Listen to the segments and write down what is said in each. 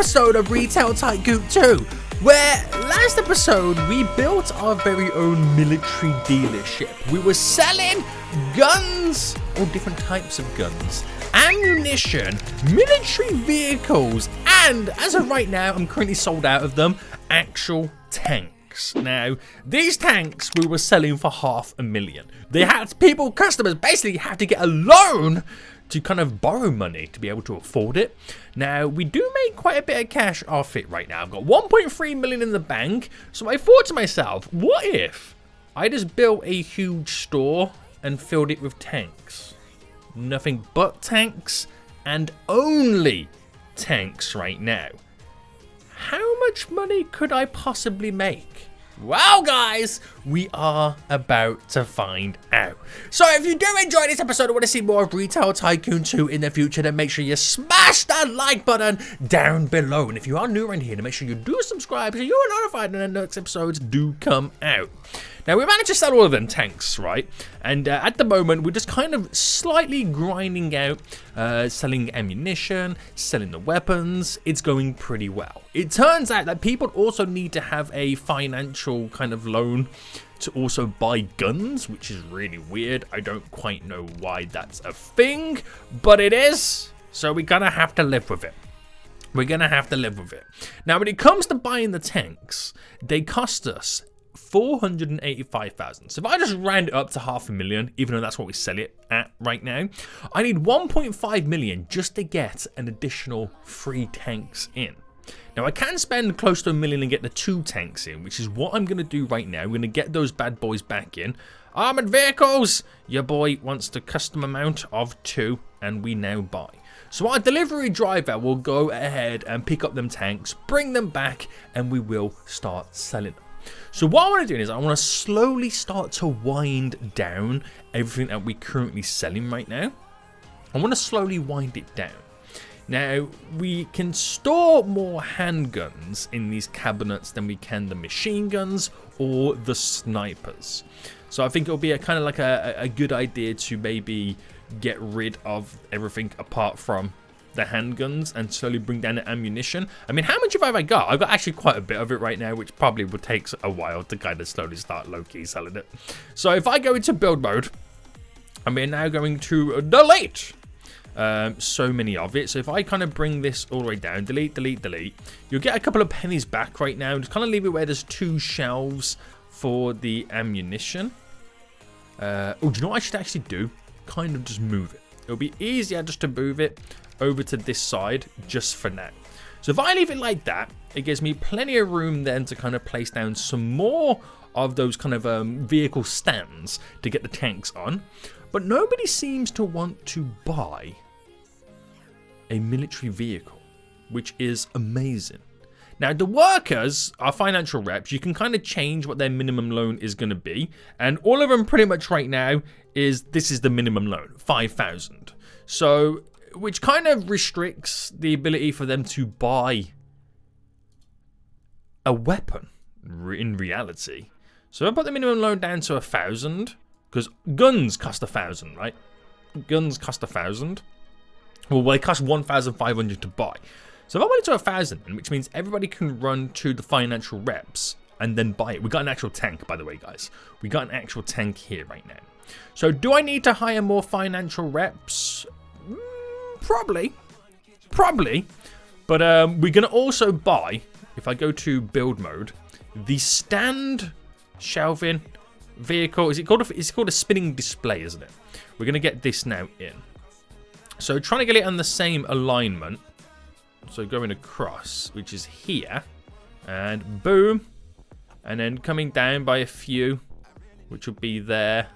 episode of Retail Tycoon 2, where last episode we built our very own military dealership. We were selling guns, or different types of guns, ammunition, military vehicles, and as of right now, I'm currently sold out of them, actual tanks. Now, these tanks we were selling for $500,000. They had customers basically have to get a loan to kind of borrow money to be able to afford it. Now, we do make quite a bit of cash off it right now. I've got 1.3 million in the bank. So I thought to myself, what if I just built a huge store and filled it with tanks? Nothing but tanks and only tanks right now. How much money could I possibly make? Well, guys, we are about to find out. So if you do enjoy this episode and want to see more of Retail Tycoon 2 in the future, then make sure you smash that like button down below. And if you are new around here, then make sure you do subscribe so you're notified when the next episodes do come out. Now, we managed to sell all of them tanks, right? And at the moment, we're just kind of slightly grinding out, selling ammunition, selling the weapons. It's going pretty well. It turns out that people also need to have a financial kind of loan to also buy guns, which is really weird. I don't quite know why that's a thing, but it is. So we're gonna have to live with it. We're gonna have to live with it. Now, when it comes to buying the tanks, they cost us 485,000. So if I just round it up to $500,000, even though that's what we sell it at right now, I need 1.5 million just to get an additional 3 tanks in. Now, I can spend close to $1 million and get the 2 tanks in, which is what I'm going to do right now. I'm going to get those bad boys back in. Armored vehicles! Your boy wants the custom amount of 2, and we now buy. So our delivery driver will go ahead and pick up them tanks, bring them back, and we will start selling them. So what I want to do is I want to slowly start to wind down everything that we're currently selling right now. I want to slowly wind it down. Now, we can store more handguns in these cabinets than we can the machine guns or the snipers. So I think it'll be a kind of like a good idea to maybe get rid of everything apart from the handguns and slowly bring down the ammunition. I mean, how much have I got? I've got actually quite a bit of it right now, which probably would take a while to kind of slowly start low-key selling it. So if I go into build mode, and we're now going to delete so many of it. So if I kind of bring this all the way down, delete, you'll get a couple of pennies back right now. Just kind of leave it where there's 2 shelves for the ammunition. Oh, do you know what I should actually do? Kind of just move it. It'll be easier just to move it over to this side just for now. So if I leave it like that, it gives me plenty of room then to kind of place down some more of those kind of vehicle stands to get the tanks on. But nobody seems to want to buy a military vehicle, which is amazing. Now, the workers, our financial reps, you can kind of change what their minimum loan is going to be. And all of them pretty much right now this is the minimum loan, 5,000. So, which kind of restricts the ability for them to buy a weapon in reality. So I put the minimum loan down to 1,000 because guns cost 1,000, right? Guns cost 1,000. Well, they cost 1,500 to buy. So if I went to 1,000, which means everybody can run to the financial reps and then buy it. We got an actual tank, by the way, guys. We got an actual tank here right now. So do I need to hire more financial reps? Probably. But we're going to also buy, if I go to build mode, the stand shelving vehicle. It's called a spinning display, isn't it? We're going to get this now in. So trying to get it on the same alignment. So going across, which is here. And boom. And then coming down by a few, which will be there.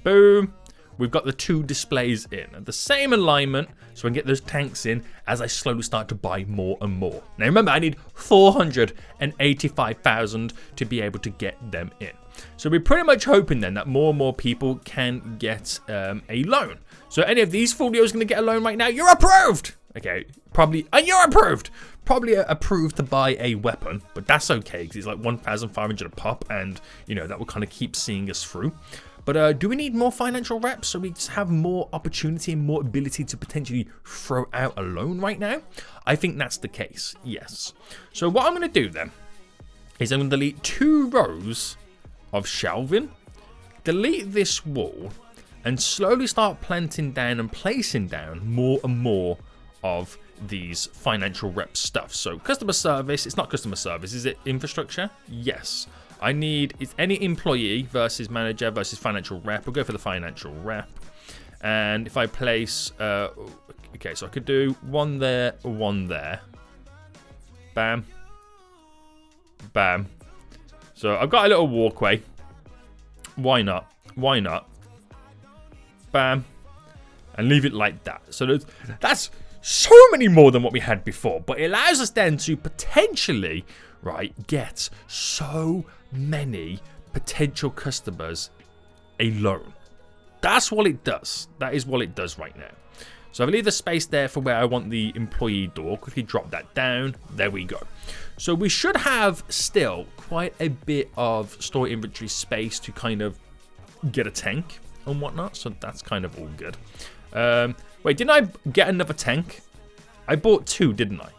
Boom. We've got the 2 displays in at the same alignment, so I can get those tanks in as I slowly start to buy more and more. Now remember, I need 485,000 to be able to get them in. So we're pretty much hoping then that more and more people can get a loan. So any of these folios going to get a loan right now? You're approved! Okay, probably, you're approved! Probably approved to buy a weapon, but that's okay because it's like 1,500 a pop, and you know that will kind of keep seeing us through. But do we need more financial reps so we just have more opportunity and more ability to potentially throw out a loan right now? I think that's the case, yes. So what I'm going to do then is I'm going to delete 2 rows of shelving, delete this wall, and slowly start planting down and placing down more and more of these financial rep stuff. So customer service, it's not customer service, is it infrastructure? Yes. I need, it's any employee versus manager versus financial rep. We'll go for the financial rep. And if I place, okay, so I could do 1 there, 1 there. Bam. Bam. So I've got a little walkway. Why not? Why not? Bam. And leave it like that. So that's so many more than what we had before. But it allows us then to potentially, right, get so many potential customers a loan. That's what it does. That is what it does right now. So I leave the space there for where I want the employee door. Quickly drop that down. There we go. So we should have still quite a bit of store inventory space to kind of get a tank and whatnot. So that's kind of all good. Wait, didn't I get another tank? I bought 2, didn't I?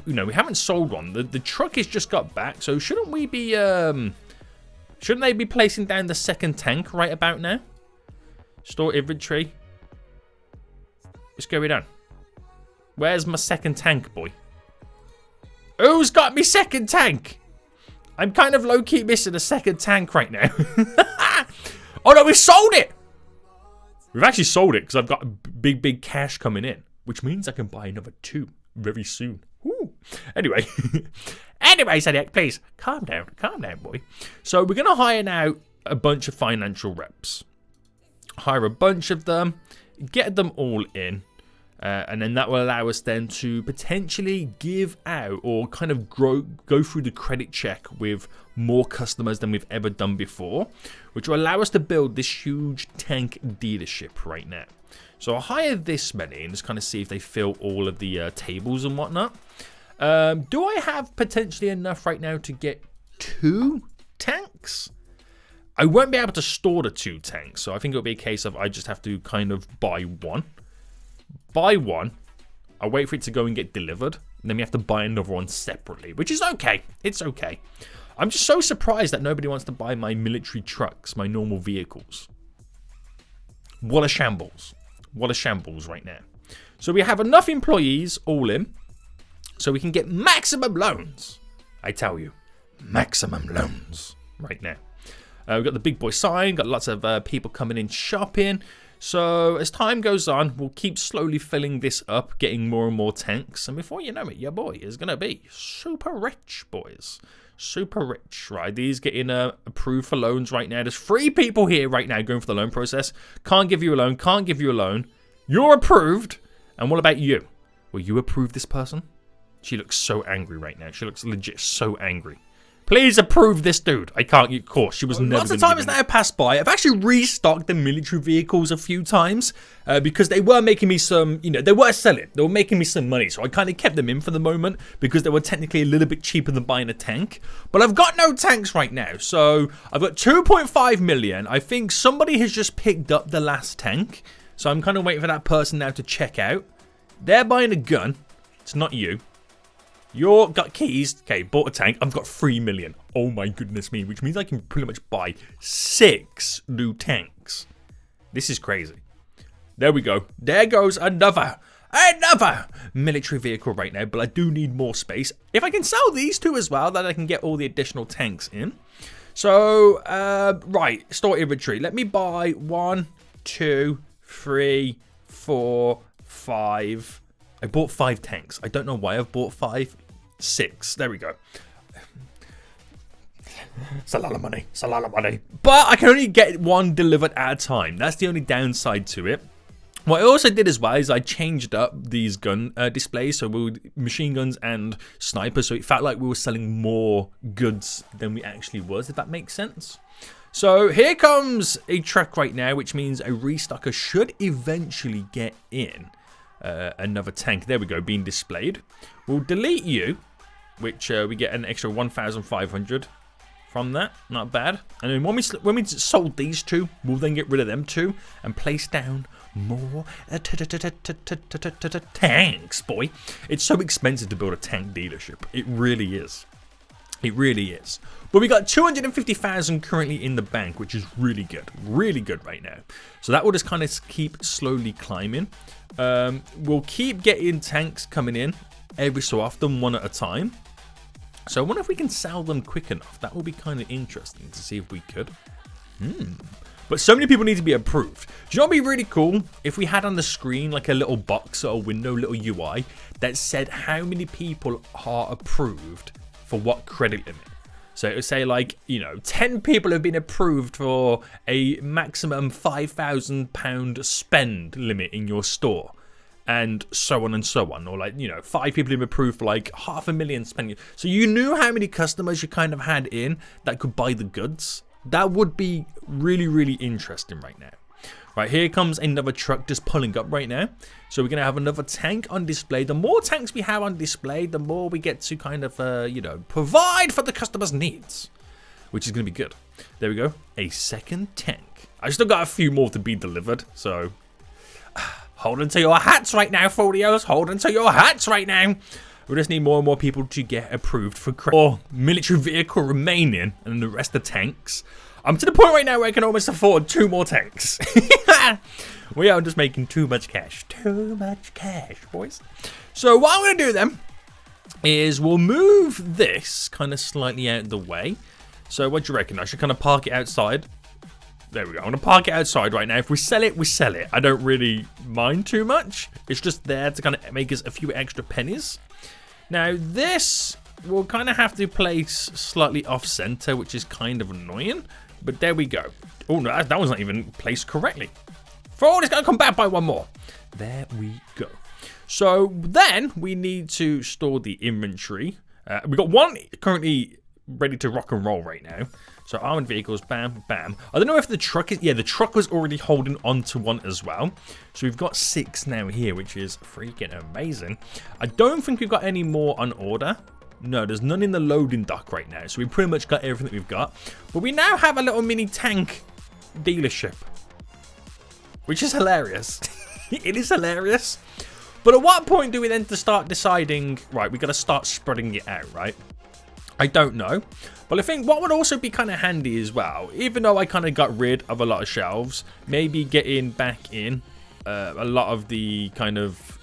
We haven't sold one. The truck has just got back. So shouldn't we be, shouldn't they be placing down the second tank right about now? Store inventory. What's going on? Where's my second tank, boy? Who's got me second tank? I'm kind of low-key missing a second tank right now. Oh no, we sold it! We've actually sold it because I've got big cash coming in, which means I can buy another 2 very soon. Woo. Anyway, Seniac, please calm down, boy. So we're gonna hire now a bunch of financial reps. Hire a bunch of them, get them all in, and then that will allow us then to potentially give out or kind of go through the credit check with more customers than we've ever done before, which will allow us to build this huge tank dealership right now. So I'll hire this many and just kind of see if they fill all of the tables and whatnot. Do I have potentially enough right now to get 2 tanks? I won't be able to store the 2 tanks, so I think it'll be a case of I just have to kind of buy 1. Buy 1. I'll wait for it to go and get delivered, and then we have to buy another one separately, which is okay. It's okay. I'm just so surprised that nobody wants to buy my military trucks, my normal vehicles. What a shambles. What a shambles right now. So we have enough employees all in, so we can get maximum loans. I tell you, maximum loans right now. We've got the big boy sign, got lots of people coming in shopping. So as time goes on, we'll keep slowly filling this up, getting more and more tanks. And before you know it, your boy is going to be super rich, boys. Super rich, right? These getting approved for loans right now. There's 3 people here right now going for the loan process. Can't give you a loan, can't give you a loan. You're approved. And what about you? Will you approve this person? She looks so angry right now. She looks legit so angry. Please approve this dude. I can't get caught. She was never. Lots of time has now passed by. I've actually restocked the military vehicles a few times because they were making me some, they were selling. They were making me some money. So I kind of kept them in for the moment because they were technically a little bit cheaper than buying a tank. But I've got no tanks right now. So I've got 2.5 million. I think somebody has just picked up the last tank. So I'm kind of waiting for that person now to check out. They're buying a gun. It's not you. You got keys. Okay, bought a tank. I've got 3 million. Oh my goodness me. Which means I can pretty much buy 6 new tanks. This is crazy. There we go. There goes another military vehicle right now. But I do need more space. If I can sell these 2 as well, then I can get all the additional tanks in. So, right. Store inventory. Let me buy 1, 2, 3, 4, 5. I bought 5 tanks. I don't know why I've bought 5. 6. There we go. It's a lot of money. It's a lot of money. But I can only get 1 delivered at a time. That's the only downside to it. What I also did as well is I changed up these gun displays. So we were machine guns and snipers. So it felt like we were selling more goods than we actually was, if that makes sense. So here comes a truck right now, which means a restocker should eventually get in. Another tank. There we go, being displayed. We'll delete you, which we get an extra 1,500 from that. Not bad. And then when we sold these two, we'll then get rid of them two and place down more tanks, boy. It's so expensive to build a tank dealership. It really is. It really is. But we got 250,000 currently in the bank, which is really good right now. So that will just kind of keep slowly climbing. We'll keep getting tanks coming in every so often, one at a time. So I wonder if we can sell them quick enough. That will be kind of interesting to see if we could. But so many people need to be approved. Do you know what would be really cool? If we had on the screen like a little box or a window, little UI that said how many people are approved for what credit limit. So it would say like, you know, 10 people have been approved for a maximum £5,000 spend limit in your store. And so on and so on. Or like, you know, 5 people have been approved for like $500,000 spending. So you knew how many customers you kind of had in that could buy the goods. That would be really, really interesting right now. Right, here comes another truck just pulling up right now. So we're going to have another tank on display. The more tanks we have on display, the more we get to kind of, you know, provide for the customer's needs. Which is going to be good. There we go. A second tank. I still got a few more to be delivered. So, hold on to your hats right now, Folios. Hold on to your hats right now. We just need more and more people to get approved for credit. Or military vehicle remaining and the rest are tanks. I'm to the point right now where I can almost afford 2 more tanks. We are just making too much cash. Too much cash, boys. So what I'm going to do then is we'll move this kind of slightly out of the way. So what do you reckon? I should kind of park it outside. There we go. I'm going to park it outside right now. If we sell it, we sell it. I don't really mind too much. It's just there to kind of make us a few extra pennies. Now this we'll kind of have to place slightly off center, which is kind of annoying. But there we go. Oh, no, that was not even placed correctly. Forward, it's going to come back by 1 more. There we go. So then we need to store the inventory. We've got 1 currently ready to rock and roll right now. So armored vehicles, bam, bam. I don't know if the truck is... Yeah, the truck was already holding onto 1 as well. So we've got 6 now here, which is freaking amazing. I don't think we've got any more on order. No, there's none in the loading dock right now. So we pretty much got everything that we've got. But we now have a little mini tank dealership. Which is hilarious. It is hilarious. But at what point do we then start deciding, right, we got to start spreading it out, right? I don't know. But I think what would also be kind of handy as well, even though I kind of got rid of a lot of shelves, maybe getting back in a lot of the kind of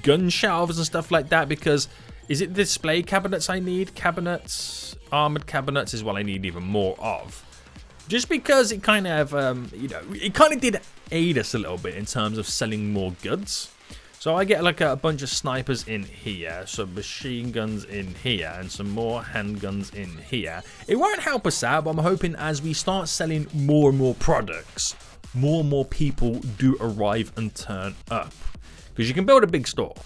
gun shelves and stuff like that, because... Is it display cabinets I need? Cabinets, armored cabinets is what I need even more of. Just because it kind of, you know, it kind of did aid us a little bit in terms of selling more goods. So I get like a bunch of snipers in here, some machine guns in here, and some more handguns in here. It won't help us out, but I'm hoping as we start selling more and more products, more and more people do arrive and turn up. Because you can build a big store.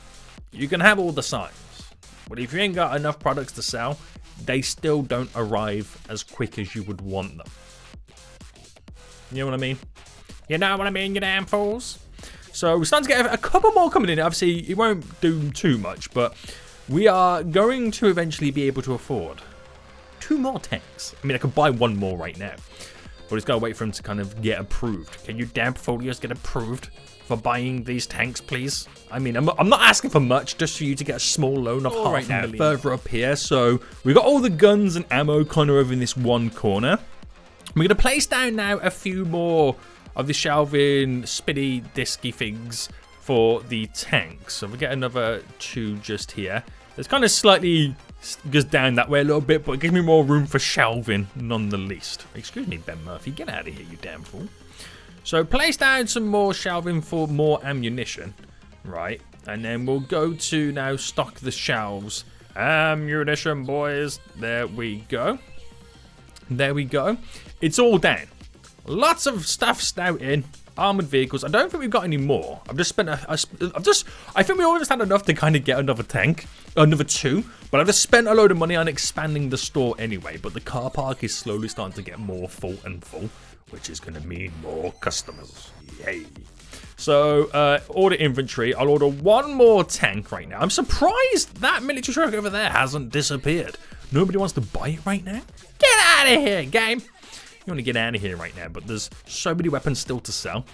You can have all the signs. But if you ain't got enough products to sell, they still don't arrive as quick as you would want them. You know what I mean? You know what I mean, you damn fools? So we're starting to get a couple more coming in. Obviously, it won't do too much, but we are going to eventually be able to afford 2 more tanks. I mean, I could buy 1 more right now. But it's got to wait for them to kind of get approved. Can you damn folios get approved for buying these tanks, please? I mean, I'm not asking for much, just for you to get a small loan of $500,000 further up here. So we've got all the guns and ammo kind of over in this one corner. We're going to place down now a few more of the shelving, spitty, disky things for the tanks. So we get another 2 just here. It's kind of slightly goes down that way a little bit, but it gives me more room for shelving none the least. Excuse me, Ben Murphy, get out of here, you damn fool. So place down some more shelving for more ammunition, right? And then we'll go to now stock the shelves. Ammunition, boys. There we go. There we go. It's all down. Lots of stuff's now in. Armored vehicles. I don't think we've got any more. I've just spent I think we almost had enough to kind of get another tank. Another 2. But I've just spent a load of money on expanding the store anyway. But the car park is slowly starting to get more full and full, which is going to mean more customers. Yay. So, order inventory. I'll order 1 more tank right now. I'm surprised that military truck over there hasn't disappeared. Nobody wants to buy it right now? Get out out of here, game. You want to get out of here right now, but there's so many weapons still to sell.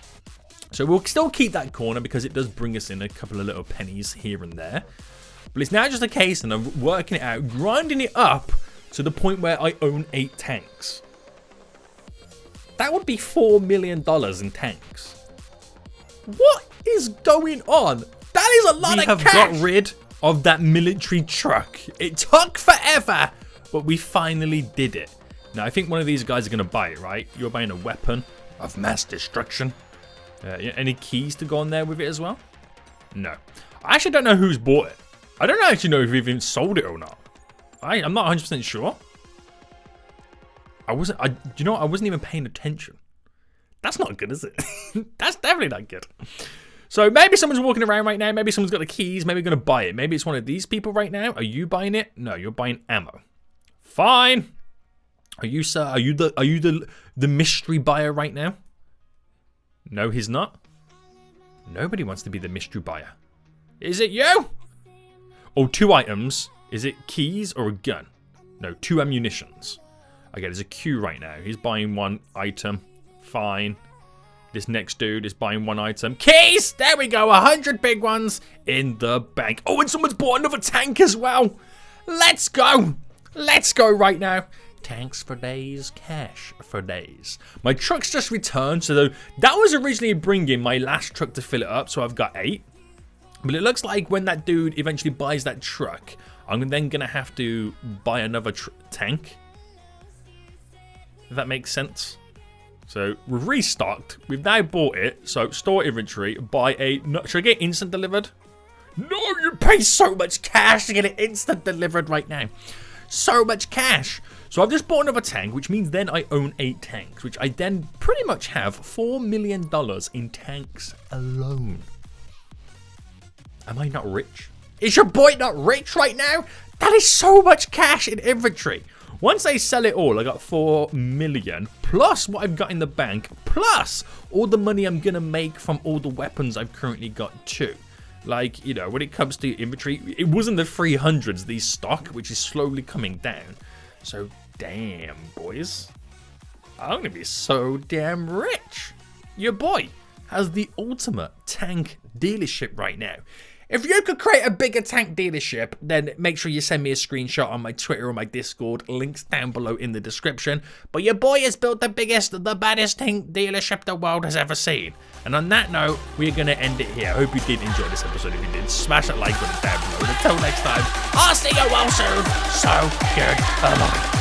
So we'll still keep that corner because it does bring us in a couple of little pennies here and there. But it's now just a case of working it out, grinding it up to the point where I own 8 tanks. That would be $4 million in tanks. What is going on? That is a lot of cash. We have got rid of that military truck. It took forever, but we finally did it. Now, I think one of these guys are going to buy it, right? You're buying a weapon of mass destruction. Any keys to go on there with it as well? No. I actually don't know who's bought it. I don't actually know if we've even sold it or not. I'm not 100% sure. I wasn't even paying attention. That's not good, is it? That's definitely not good. So maybe someone's walking around right now. Maybe someone's got the keys. Maybe going to buy it. Maybe it's one of these people right now. Are you buying it? No, you're buying ammo. Fine. Are you, sir? Are you the mystery buyer right now? No, he's not. Nobody wants to be the mystery buyer. Is it you? Oh, 2 items. Is it keys or a gun? No, 2 ammunitions. Okay, there's a queue right now. He's buying 1 item. Fine. This next dude is buying 1 item. Keys! There we go. 100 big ones in the bank. Oh, and someone's bought another tank as well. Let's go. Let's go right now. Tanks for days, cash for days. My truck's just returned, so that was originally bringing my last truck to fill it up, so I've got 8. But it looks like when that dude eventually buys that truck, I'm then going to have to buy another tank. If that makes sense. So we've restocked. We've now bought it. So store inventory, buy a... Should I get instant delivered? No, you pay so much cash to get it instant delivered right now. So much cash. So I've just bought another tank, which means then I own 8 tanks, which I then pretty much have $4 million in tanks alone. Am I not rich? Is your boy not rich right now? That is so much cash in inventory. Once I sell it all, I got 4 million, plus what I've got in the bank, plus all the money I'm going to make from all the weapons I've currently got too. Like, you know, when it comes to inventory, it was in the 300s, these stock, which is slowly coming down. So, damn, boys. I'm going to be so damn rich. Your boy has the ultimate tank dealership right now. If you could create a bigger tank dealership, then make sure you send me a screenshot on my Twitter or my Discord. Links down below in the description. But your boy has built the biggest, the baddest tank dealership the world has ever seen. And on that note, we're going to end it here. I hope you did enjoy this episode. If you did, smash that like button down below. And until next time, I'll see you all soon. So good. Bye-bye.